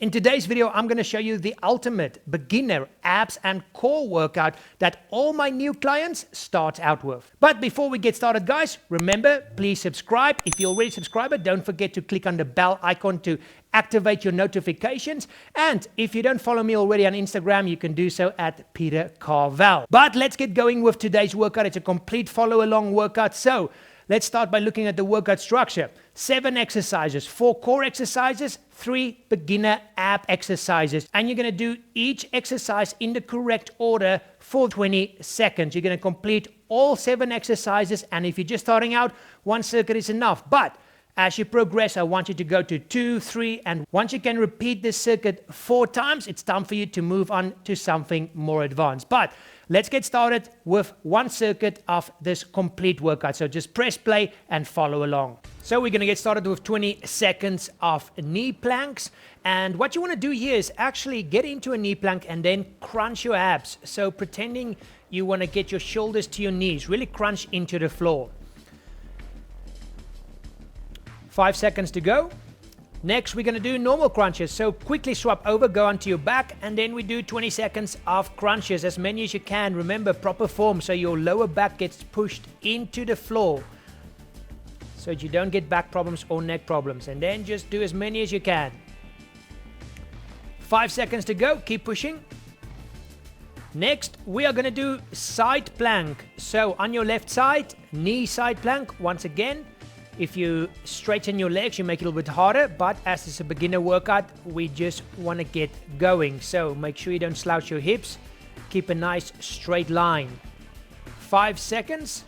In today's video, I'm going to show you the ultimate beginner abs and core workout that all my new clients start out with. But before we get started, guys, remember, please subscribe. If you're already a subscriber, don't forget to click on the bell icon to activate your notifications. And if you don't follow me already on Instagram, you can do so at Peter Carvell. But let's get going with today's workout. It's a complete follow-along workout. So let's start by looking at the workout structure. 7 exercises, 4 core exercises, 3 beginner ab exercises. And you're going to do each exercise in the correct order for 20 seconds. You're going to complete all 7 exercises. And if you're just starting out, 1 circuit is enough. But as you progress, I want you to go to 2, 3, and once you can repeat this circuit 4 times, it's time for you to move on to something more advanced. But let's get started with 1 circuit of this complete workout. So just press play and follow along. So we're going to get started with 20 seconds of knee planks. And what you want to do here is actually get into a knee plank and then crunch your abs. So pretending you want to get your shoulders to your knees, really crunch into the floor. 5 seconds to go. Next, we're going to do normal crunches. So quickly swap over, go onto your back, and then we do 20 seconds of crunches, as many as you can. Remember, proper form, so your lower back gets pushed into the floor so that you don't get back problems or neck problems. And then just do as many as you can. 5 seconds to go. Keep pushing. Next, we are going to do side plank. So on your left side, knee side plank once again. If you straighten your legs, you make it a little bit harder, but as it's a beginner workout, we just want to get going. So make sure you don't slouch your hips. Keep a nice straight line. 5 seconds.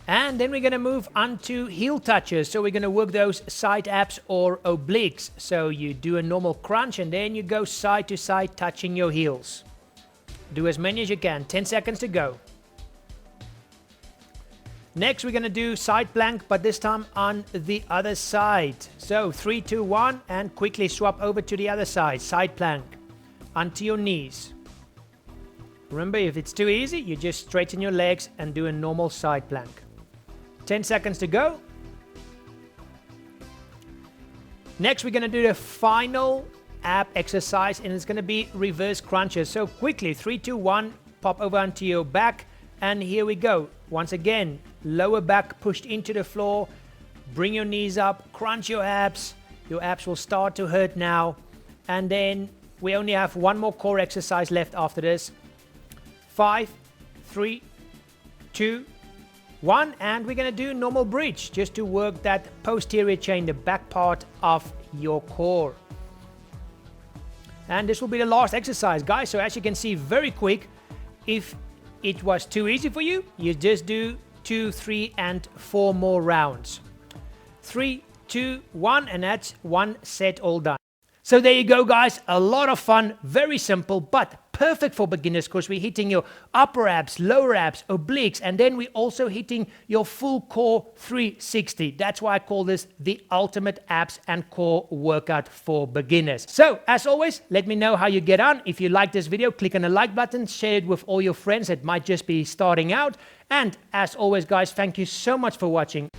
And then we're going to move on to heel touches. So we're going to work those side abs or obliques. So you do a normal crunch and then you go side to side touching your heels. Do as many as you can. 10 seconds to go. Next, we're going to do side plank, but this time on the other side. So 3, 2, 1, and quickly swap over to the other side. Side plank onto your knees. Remember, if it's too easy, you just straighten your legs and do a normal side plank. 10 seconds to go. Next, we're going to do the final ab exercise, and it's going to be reverse crunches. So quickly, 3, 2, 1, pop over onto your back, and here we go. Once again, lower back pushed into the floor. Bring your knees up, crunch your abs. Your abs will start to hurt now. And then we only have 1 more core exercise left after this. 5, 3, 2, 1. And we're going to do normal bridge just to work that posterior chain, the back part of your core. And this will be the last exercise, guys. So as you can see, very quick. If it was too easy for you, you just do 2, 3, and 4 more rounds. 3, 2, 1, and that's 1 set all done. So there you go, guys. A lot of fun, very simple, but perfect for beginners because we're hitting your upper abs, lower abs, obliques, and then we're also hitting your full core 360. That's why I call this the ultimate abs and core workout for beginners. So as always, let me know how you get on. If you like this video, click on the like button, share it with all your friends that might just be starting out. And as always, guys, thank you so much for watching.